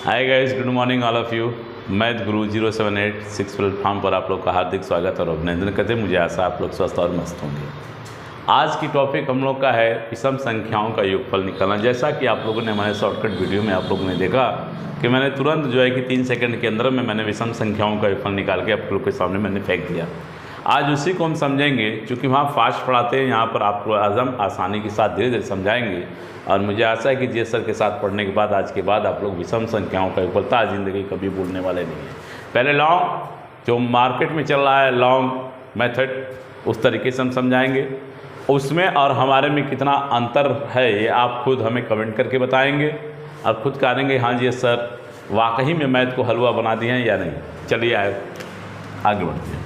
Hi guys, good morning all of you. Math Guru 0786 platform पर आप लोग का हार्दिक स्वागत और अभिनंदन करते हैं। मुझे आशा आप लोग स्वस्थ और मस्त होंगे। आज की टॉपिक हम लोग का है विषम संख्याओं का योगफल निकालना। जैसा कि आप लोगों ने हमारे शॉर्टकट वीडियो में आप लोगों ने देखा कि मैंने तुरंत जो है कि 3 सेकंड के अंदर में मैंने विषम संख्याओं का योगफल निकाल के आप लोग के सामने मैंने फेंक दिया। आज उसी को हम समझेंगे, क्योंकि वहाँ फास्ट पढ़ाते हैं, यहाँ पर आपको आज़म आसानी के साथ धीरे धीरे समझाएंगे। और मुझे आशा है कि जी सर के साथ पढ़ने के बाद आज के बाद आप लोग विषम संख्याओं का योगफल आज ज़िंदगी कभी भूलने वाले नहीं हैं। पहले लॉन्ग जो मार्केट में चल रहा है लॉन्ग मेथड, उस तरीके से हम समझाएंगे। उसमें और हमारे में कितना अंतर है ये आप खुद हमें कमेंट करके बताएंगे और खुद कहेंगे हाँ जी सर वाकई में मैथ को हलवा बना दिए हैं या नहीं। चलिए आगे बढ़ते हैं।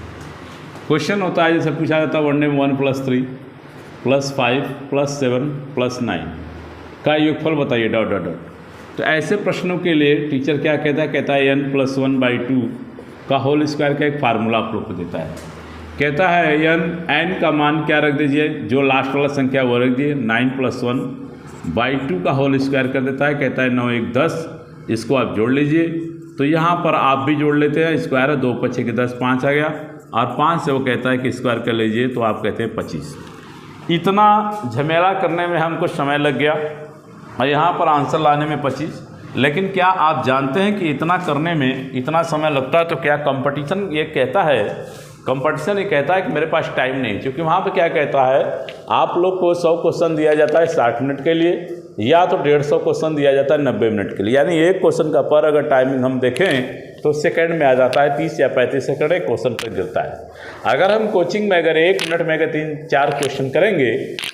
क्वेश्चन होता है जैसे पूछा जाता है वन डे 1 + 3 + 5 + 7 + 9 का योगफल बताइए ... तो ऐसे प्रश्नों के लिए टीचर क्या कहता है n + 1/2 का होल स्क्वायर का एक फार्मूला आप लोग को देता है। कहता है n का मान क्या रख दीजिए, जो लास्ट वाला संख्या वो रख दिए 9 + 1/2 का होल स्क्वायर कर देता है। कहता है 9 1 10, इसको आप जोड़ लीजिए। तो यहाँ पर आप भी जोड़ लेते हैं, स्क्वायर है 2 × 5 = 10, 5 आ गया। और 5 से वो कहता है कि स्क्वायर कर लीजिए, तो आप कहते हैं 25। इतना झमेला करने में हमको समय लग गया और यहाँ पर आंसर लाने में 25। लेकिन क्या आप जानते हैं कि इतना करने में इतना समय लगता है तो क्या कंपटीशन ये कहता है, कंपटीशन ये कहता है कि मेरे पास टाइम नहीं। क्योंकि वहाँ पे क्या कहता है, आप लोग को 100 क्वेश्चन दिया जाता है 60 मिनट के लिए, या तो 150 क्वेश्चन दिया जाता है 90 मिनट के लिए। यानी एक क्वेश्चन का पर अगर टाइमिंग हम देखें तो सेकंड में आ जाता है 30 या 35 सेकंड एक क्वेश्चन पर गिरता है। अगर हम कोचिंग में अगर 1 मिनट में अगर 3-4 क्वेश्चन करेंगे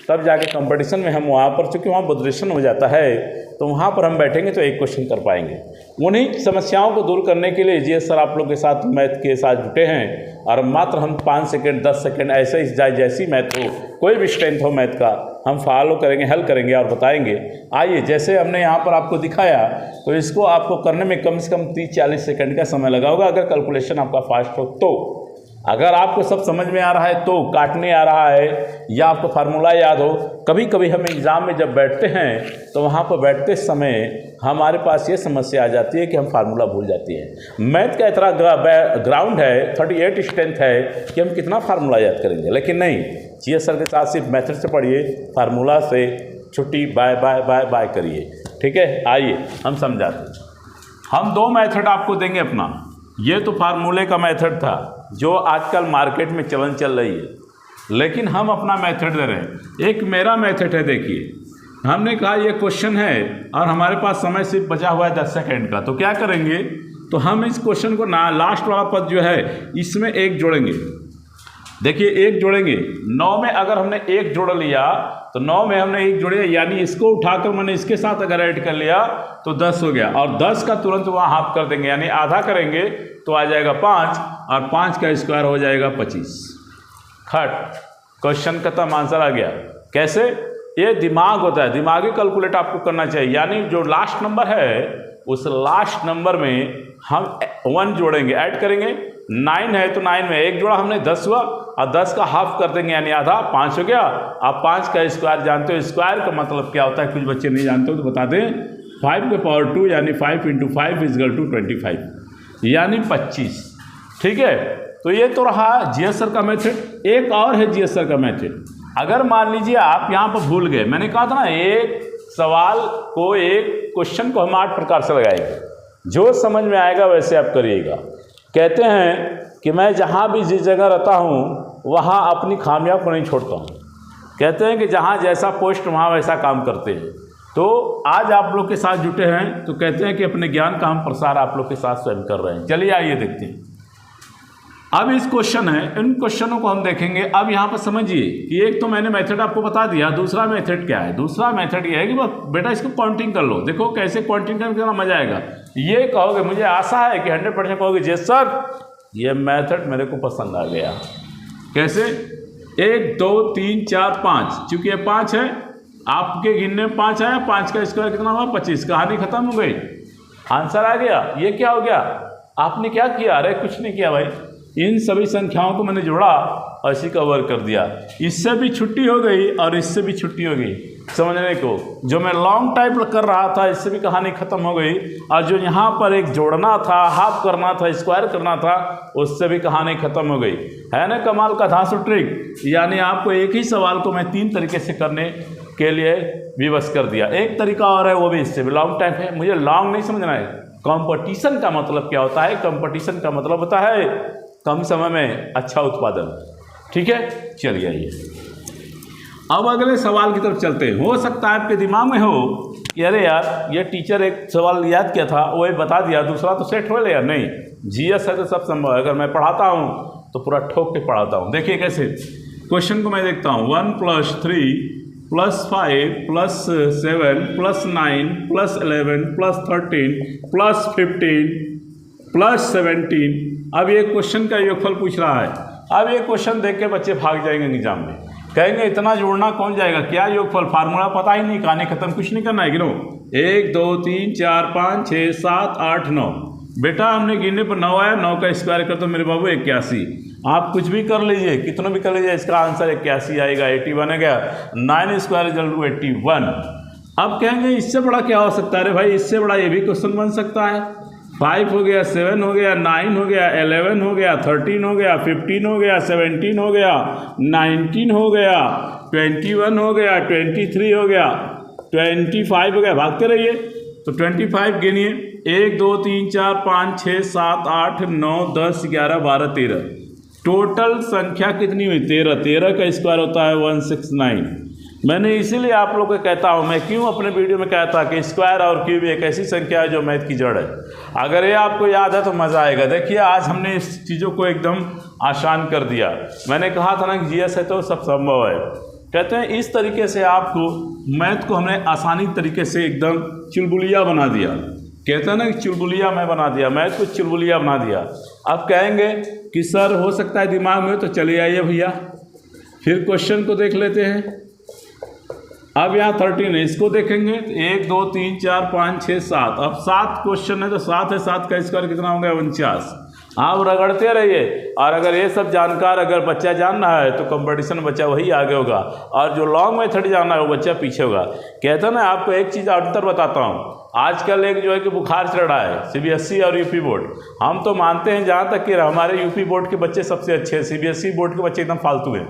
तब जाके कंपटीशन में हम वहाँ पर, चूँकि वहाँ बोधरेशन हो जाता है, तो वहाँ पर हम बैठेंगे तो एक क्वेश्चन कर पाएंगे। उन्हीं समस्याओं को दूर करने के लिए जी सर आप लोग के साथ मैथ के साथ जुटे हैं। और मात्र हम 5 सेकंड 10 सेकंड ऐसे ही जैसी मैथ हो, कोई भी स्ट्रेंथ हो मैथ का, हम फॉलो करेंगे, हल करेंगे और बताएंगे। आइए, जैसे हमने यहाँ पर आपको दिखाया, तो इसको आपको करने में कम से कम 30-40 सेकंड का समय लगा होगा अगर कैलकुलेशन आपका फास्ट हो तो। अगर आपको सब समझ में आ रहा है तो, काटने आ रहा है या आपको फार्मूला याद हो। कभी कभी हम एग्ज़ाम में जब बैठते हैं तो वहाँ पर बैठते समय हमारे पास ये समस्या आ जाती है कि हम फार्मूला भूल जाती हैं। मैथ का इतना ग्राउंड है, 38 स्ट्रेंथ है कि हम कितना फार्मूला याद करेंगे। लेकिन नहीं, जी सर के साथ सिर्फ मेथड से पढ़िए, फार्मूला से छुट्टी, बाय बाय बाय बाय करिए। ठीक है, आइए हम समझाते हैं। हम 2 मेथड आपको देंगे अपना। ये तो फार्मूले का मेथड था जो आजकल मार्केट में चल रही है, लेकिन हम अपना मेथड दे रहे हैं। एक मेरा मेथड है, देखिए हमने कहा ये क्वेश्चन है और हमारे पास समय सिर्फ बचा हुआ है 10 सेकंड का। तो क्या करेंगे, तो हम इस क्वेश्चन को ना लास्ट वाला पद जो है इसमें 1 जोड़ेंगे। देखिए 1 जोड़ेंगे, 9 में अगर हमने 1 जोड़ लिया तो 9 में हमने 1 जोड़ लिया, यानी इसको उठाकर मैंने इसके साथ अगर ऐड कर लिया तो 10 हो गया। और 10 का तुरंत वहाँ हाफ कर देंगे, यानी आधा करेंगे तो आ जाएगा 5, और 5 का स्क्वायर हो जाएगा 25। खट, क्वेश्चन खत्म, आंसर आ गया। कैसे? ये दिमाग होता है, दिमागी कैलकुलेट आपको करना चाहिए। यानी जो लास्ट नंबर है उस लास्ट नंबर में हम 1 जोड़ेंगे, ऐड करेंगे। 9 है तो 9 में 1 जोड़ा हमने, 10 हुआ, और 10 का हाफ कर देंगे यानी आधा, 5 हो गया। आप 5 का स्क्वायर जानते हो, स्क्वायर का मतलब क्या होता है, कुछ बच्चे नहीं जानते हो तो बता दें। 5 के पावर 2 यानी 5 × 5 = 25 यानी 25। ठीक है, तो ये तो रहा जीएसआर का मेथड। एक और है जीएसआर का मेथड। अगर मान लीजिए आप यहाँ पर भूल गए, मैंने कहा था ना एक सवाल को, एक क्वेश्चन को हम 8 प्रकार से लगाएंगे, जो समझ में आएगा वैसे आप करिएगा। कहते हैं कि मैं जहाँ भी जिस जगह रहता हूँ वहाँ अपनी खामियां को नहीं छोड़ता हूँ। कहते हैं कि जहाँ जैसा पोस्ट वहाँ वैसा काम करते हैं। तो आज आप लोग के साथ जुटे हैं तो कहते हैं कि अपने ज्ञान का हम प्रसार आप लोग के साथ स्वयं कर रहे हैं। चलिए आइए देखते हैं। अब इस क्वेश्चन है, इन क्वेश्चनों को हम देखेंगे। अब यहाँ पर समझिए कि एक तो मैंने मेथड आपको बता दिया, दूसरा मेथड क्या है। दूसरा मेथड ये है कि बेटा इसको काउंटिंग कर लो। देखो कैसे काउंटिंग करके कितना मजा आएगा। ये कहोगे, मुझे आशा है कि 100% कहोगे जी सर ये मेथड मेरे को पसंद आ गया। कैसे? 1 2 3 4 5, चूंकि ये 5 है, आपके गिनने में 5 आया, 5 का स्क्वायर कितना हुआ 25। कहानी खत्म हो गई, आंसर आ गया। ये क्या हो गया, आपने क्या किया? अरे कुछ नहीं किया भाई, इन सभी संख्याओं को मैंने जोड़ा और इसी का वर्क कर दिया। इससे भी छुट्टी हो गई और इससे भी छुट्टी हो गई। समझने को। जो मैं लॉन्ग टाइप कर रहा था इससे भी कहानी ख़त्म हो गई, और जो यहाँ पर एक जोड़ना था, हाफ करना था, स्क्वायर करना था, उससे भी कहानी ख़त्म हो गई। है ना कमाल का धांसू ट्रिक। यानी आपको एक ही सवाल को मैं 3 तरीके से करने के लिए विवश कर दिया। एक तरीका और है, वो भी इससे भी लॉन्ग टाइप है। मुझे लॉन्ग नहीं समझना है। कंपटीशन का मतलब क्या होता है? कंपटीशन का मतलब होता है कम समय में अच्छा उत्पादन। ठीक है, चलिए आइए अब अगले सवाल की तरफ चलते हैं। हो सकता है आपके दिमाग में हो कि अरे यार ये टीचर एक सवाल याद किया था वही बता दिया, दूसरा तो सेट हो यार। नहीं, जीएस है तो सब संभव है। अगर मैं पढ़ाता हूँ तो पूरा ठोक के पढ़ाता हूँ। देखिए कैसे क्वेश्चन को मैं देखता हूँ। 1 + 3 + 5 + 7 + 9 + 11 + 13 + 15 + 17। अब ये क्वेश्चन का योगफल पूछ रहा है। अब ये क्वेश्चन देख के बच्चे भाग जाएंगे एग्जाम में, कहेंगे इतना जोड़ना कौन जाएगा, क्या योगफल, फार्मूला पता ही नहीं, कहानी खत्म, कुछ नहीं करना है। गिनो 1 2 3 4 5 6 7 8 9। बेटा हमने गिनने पर 9 आया, 9 का स्क्वायर कर तो मेरे बाबू 81। आप कुछ भी कर लीजिए, कितना भी कर लीजिए, इसका आंसर 81 आएगा। 81 आ गया। 9 स्क्वायर = 81। अब कहेंगे इससे बड़ा क्या हो सकता है? अरे भाई इससे बड़ा ये भी क्वेश्चन बन सकता है। 5 हो गया, 7 हो गया, 9 हो गया, 11 हो गया, 13 हो गया, 15 हो गया, 17 हो गया, 19 हो गया, 21 हो गया, 23 हो गया, 25 हो गया। भागते रहिए। तो 25 गिनिए। 1 2 3 4 5 6 7 8 9 10 11 12 13। टोटल संख्या कितनी हुई? 13। 13 का स्क्वायर होता है 169। मैंने इसीलिए आप लोग को कहता हूँ, मैं क्यों अपने वीडियो में कहता कि स्क्वायर और क्यूब एक ऐसी संख्या है जो मैथ की जड़ है। अगर ये आपको याद है तो मज़ा आएगा। देखिए आज हमने इस चीज़ों को एकदम आसान कर दिया। मैंने कहा था ना कि जीएस है तो सब संभव है। कहते हैं इस तरीके से आपको मैथ को हमने आसानी तरीके से एकदम चुलबुलिया बना दिया। कहते हैं ना कि चुलबुलिया मैं बना दिया, मैथ को चुलबुलिया बना दिया। अब कहेंगे कि सर हो सकता है दिमाग में, तो चलिए आइए भैया फिर क्वेश्चन को देख लेते हैं। अब यहाँ 13 है, इसको देखेंगे 1 2 3 4 5 6 7। अब 7 क्वेश्चन है तो 7 है, 7 का स्क्वायर कितना हो गया? 49। आप रगड़ते रहिए। और अगर ये सब जानकार अगर बच्चा जान रहा है तो कंपटीशन बच्चा वही आगे होगा, और जो लॉन्ग मेथड जानना है वो बच्चा पीछे होगा। कहता ना आपको एक चीज़ अंतर बताता हूँ। आजकल एक जो है कि बुखार चढ़ रहा है सीबीएसई और यूपी बोर्ड। हम तो मानते हैं जहाँ तक कि हमारे यूपी बोर्ड के बच्चे सबसे अच्छे हैं, सीबीएसई बोर्ड के बच्चे एकदम फालतू हैं।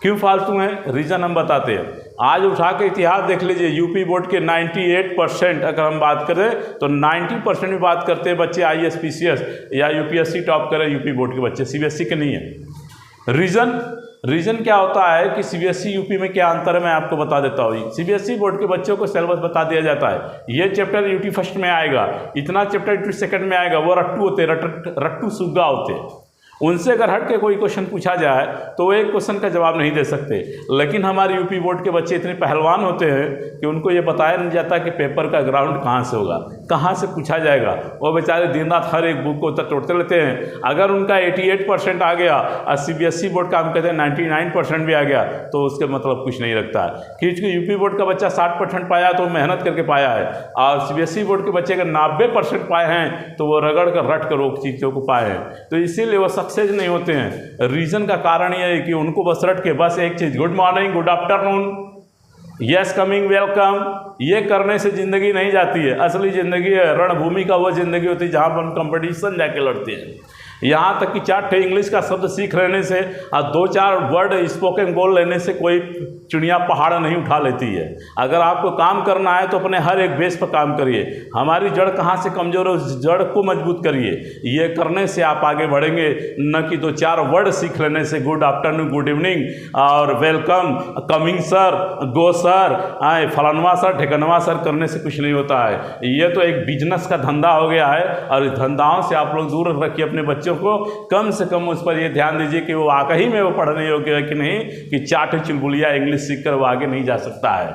क्यों फालतू हैं? रीज़न हम बताते हैं। आज उठा के इतिहास देख लीजिए। यूपी बोर्ड के 98% अगर हम बात करें तो 90% भी बात करते हैं बच्चे आईएएस पीसीएस या यूपीएससी टॉप करें यूपी बोर्ड के बच्चे, सीबीएसई के नहीं है। रीज़न क्या होता है कि सीबीएसई यूपी में क्या अंतर है मैं आपको बता देता हूँ। सीबीएसई बोर्ड के बच्चों को सिलेबस बता दिया जाता है, ये चैप्टर यूटी फर्स्ट में आएगा, इतना चैप्टर यूटी सेकंड में आएगा। वो रट्टू होते, रट्टू सुग्गा होते। उनसे अगर हट के कोई क्वेश्चन पूछा जाए तो वो एक क्वेश्चन का जवाब नहीं दे सकते। लेकिन हमारे यूपी बोर्ड के बच्चे इतने पहलवान होते हैं कि उनको ये बताया नहीं जाता कि पेपर का ग्राउंड कहाँ से होगा, कहाँ से पूछा जाएगा। वो बेचारे दिन रात हर एक बुक को तोड़ते रहते हैं। अगर उनका 88% आ गया और सीबीएसई बोर्ड का हम कहते हैं 99% भी आ गया तो उसके मतलब कुछ नहीं रखता है। क्योंकि यूपी बोर्ड का बच्चा 60% पाया तो मेहनत करके पाया है, और सीबीएसई बोर्ड के बच्चे अगर 90% पाए हैं तो वो रगड़ कर रट कर वो चीज़ों को पाए हैं। तो इसीलिए वो सक्सेस नहीं होते हैं। रीजन का कारण यह है कि उनको बस रट के बस एक चीज़, good morning, good afternoon, yes coming, welcome, ये करने से ज़िंदगी नहीं जाती है। असली ज़िंदगी है रणभूमि का वो ज़िंदगी होती है जहाँ पर हम कंपटीशन जाके लड़ते हैं। यहाँ तक कि 4 इंग्लिश का शब्द सीख लेने से और 2-4 वर्ड स्पोकन बोल लेने से कोई चिड़िया पहाड़ नहीं उठा लेती है। अगर आपको काम करना है तो अपने हर एक बेस पर काम करिए। हमारी जड़ कहाँ से कमज़ोर है उस जड़ को मजबूत करिए। ये करने से आप आगे बढ़ेंगे, न कि 2-4 वर्ड सीख लेने से गुड आफ्टरनून, गुड इवनिंग और वेलकम, कमिंग सर, गो सर, आए फलानवा सर, ठेकनवा सर करने से कुछ नहीं होता है। ये तो एक बिजनेस का धंधा हो गया है, और इस धंधाओं से आप लोग दूर रखिए अपने बच्चों को। कम से कम उस पर ये ध्यान दीजिए कि वो वाकई में वो पढ़ने योग्य है कि नहीं, कि चाट चुलबुलिया इंग्लिश सीखकर वो आगे नहीं जा सकता है।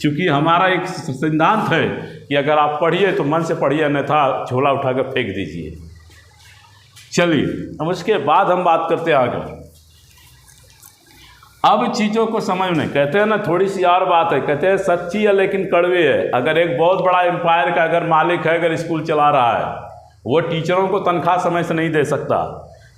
क्योंकि हमारा एक सिद्धांत है कि अगर आप पढ़िए तो मन से पढ़िए, अन्यथा झोला उठाकर फेंक दीजिए। चलिए अब उसके बाद हम बात करते हैं आगे। अब चीज़ों को समझने कहते हैं ना, थोड़ी सी और बात है। कहते हैं सच्ची है लेकिन कड़वी है। अगर एक बहुत बड़ा एम्पायर का अगर मालिक है, अगर स्कूल चला रहा है, वो टीचरों को तनख्वाह समय से नहीं दे सकता।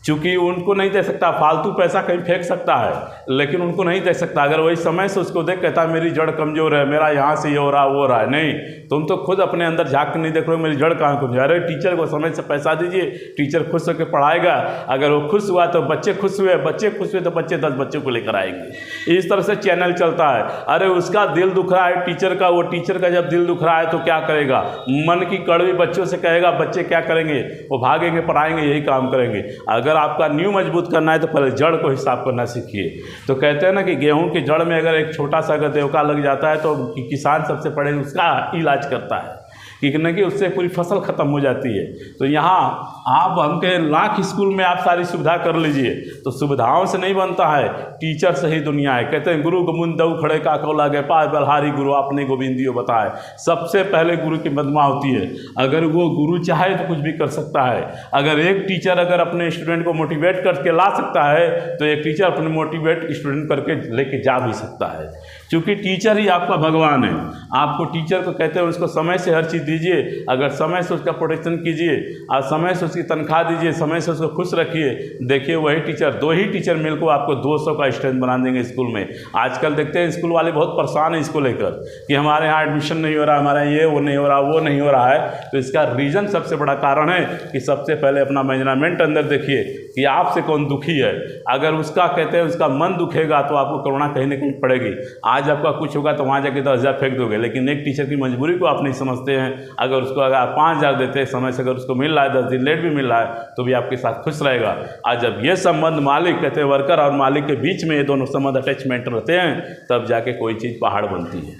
चूँकि उनको नहीं दे सकता, फालतू पैसा कहीं फेंक सकता है, लेकिन उनको नहीं दे सकता। अगर वही समय से उसको देख कहता मेरी जड़ कमज़ोर है, मेरा यहाँ से ये हो रहा वो हो रहा है, नहीं, तुम तो खुद अपने अंदर झाँक के नहीं देख रहे हो मेरी जड़ कहाँ कमज़ोर। अरे टीचर को समय से पैसा दीजिए, टीचर खुश होकर पढ़ाएगा। अगर वो खुश हुआ तो बच्चे खुश हुए, बच्चे खुश हुए तो बच्चे 10 बच्चों को लेकर आएंगे। इस तरह से चैनल चलता है। अरे उसका दिल दुख रहा है टीचर का, वो टीचर का जब दिल दुख रहा है तो क्या करेगा, मन की कड़वी बच्चों से कहेगा, बच्चे क्या करेंगे, वो भागेंगे, पढ़ाएंगे, यही काम करेंगे। अगर आपका नींव मजबूत करना है तो पहले जड़ को हिसाब करना सीखिए। तो कहते हैं ना कि गेहूं की जड़ में अगर एक छोटा सा अगर देवका लग जाता है तो किसान सबसे पहले उसका इलाज करता है, कि उससे पूरी फसल खत्म हो जाती है। तो यहाँ आप हमके लाख स्कूल में आप सारी सुविधा कर लीजिए, तो सुविधाओं से नहीं बनता है, टीचर से ही दुनिया है। कहते हैं गुरु गोविंद दऊ खड़े का कौला गए पाए बलहारी गुरु आपने गोविंदियो बताए। सबसे पहले गुरु की महिमा होती है। अगर वो गुरु चाहे तो कुछ भी कर सकता है। अगर एक टीचर अगर अपने स्टूडेंट को मोटिवेट करके ला सकता है तो एक टीचर अपने मोटिवेट स्टूडेंट करके लेके जा भी सकता है, क्योंकि टीचर ही आपका भगवान है। आपको टीचर को कहते हैं उसको समय से हर चीज़ दीजिए, अगर समय से उसका प्रोटेक्शन कीजिए और समय से उसकी तनख्वाह दीजिए, समय से उसको खुश रखिए। देखिए वही टीचर, 2 ही टीचर मिलकर आपको 200 का स्ट्रेंथ बना देंगे स्कूल में। आजकल देखते हैं स्कूल वाले बहुत परेशान हैं इसको लेकर कि हमारे यहाँ एडमिशन नहीं हो रहा, हमारे ये वो नहीं हो रहा, वो नहीं हो रहा है। तो इसका रीज़न सबसे बड़ा कारण है कि सबसे पहले अपना मैनेजमेंट अंदर देखिए कि आपसे कौन दुखी है। अगर उसका कहते हैं उसका मन दुखेगा तो आपको करुणा कहीं ना कहीं पड़ेगी। आज आपका कुछ होगा तो वहाँ जाके 10,000 फेंक दोगे, लेकिन एक टीचर की मजबूरी को आप नहीं समझते हैं। अगर उसको अगर 5,000 देते हैं समय से, अगर उसको मिल रहा है 10 दिन लेट भी मिल रहा है तो भी आपके साथ खुश रहेगा। आज जब ये संबंध मालिक कहते हैं वर्कर और मालिक के बीच में ये दोनों संबंध अटैचमेंट रहते हैं, तब जाके कोई चीज़ पहाड़ बनती है।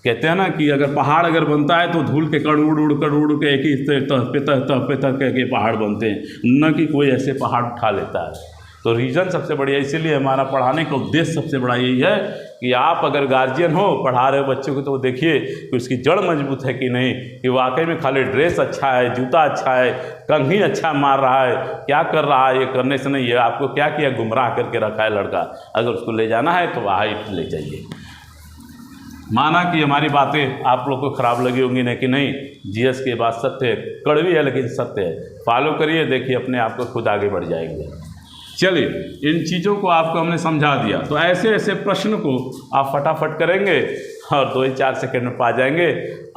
कहते हैं ना कि अगर पहाड़ अगर बनता है तो धूल के कण उड़ उड़ के एक ही तह पे तह के पहाड़ बनते हैं, न कि कोई ऐसे पहाड़ उठा लेता है। तो रीज़न सबसे बढ़िया, इसीलिए हमारा पढ़ाने का उद्देश्य सबसे बड़ा यही है कि आप अगर गार्जियन हो, पढ़ा रहे हो बच्चों को, तो देखिए कि उसकी जड़ मजबूत है कि नहीं, कि वाकई में खाली ड्रेस अच्छा है, जूता अच्छा है, कंघी अच्छा मार रहा है, क्या कर रहा है, ये करने से नहीं है। आपको क्या किया, गुमराह करके रखा है लड़का। अगर उसको ले जाना है तो वहाँ ही ले जाइए। माना कि हमारी बातें आप लोग को ख़राब लगी होंगी, नहीं कि नहीं, जीएस की बात सत्य है, कड़वी है लेकिन सत्य है। फॉलो करिए, देखिए अपने आप को खुद आगे बढ़ जाएंगे। चलिए, इन चीज़ों को आपको हमने समझा दिया, तो ऐसे ऐसे प्रश्न को आप फटाफट करेंगे और 2-4 सेकंड में पा जाएंगे।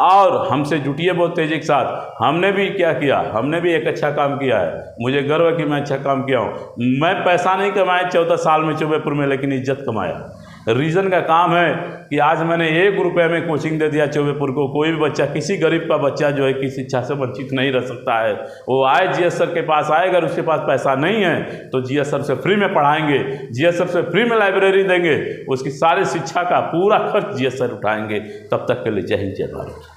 और हमसे जुटिए बहुत तेज़ी के साथ। हमने भी क्या किया, हमने भी एक अच्छा काम किया है। मुझे गर्व है कि मैं अच्छा काम किया हूँ। मैं पैसा नहीं कमाया 14 साल में चौबेपुर में, लेकिन इज्जत कमाया। रीज़न का काम है कि आज मैंने 1 रुपये में कोचिंग दे दिया चौबेपुर को। कोई भी बच्चा, किसी गरीब का बच्चा जो है कि शिक्षा से वंचित नहीं रह सकता है। वो आए जीएस सर के पास आए, अगर उसके पास पैसा नहीं है तो जीएस सर से फ्री में पढ़ाएंगे, जीएस सर से फ्री में लाइब्रेरी देंगे, उसकी सारी शिक्षा का पूरा खर्च जीएस सर उठाएंगे। तब तक के लिए जय हिंद जय भारत।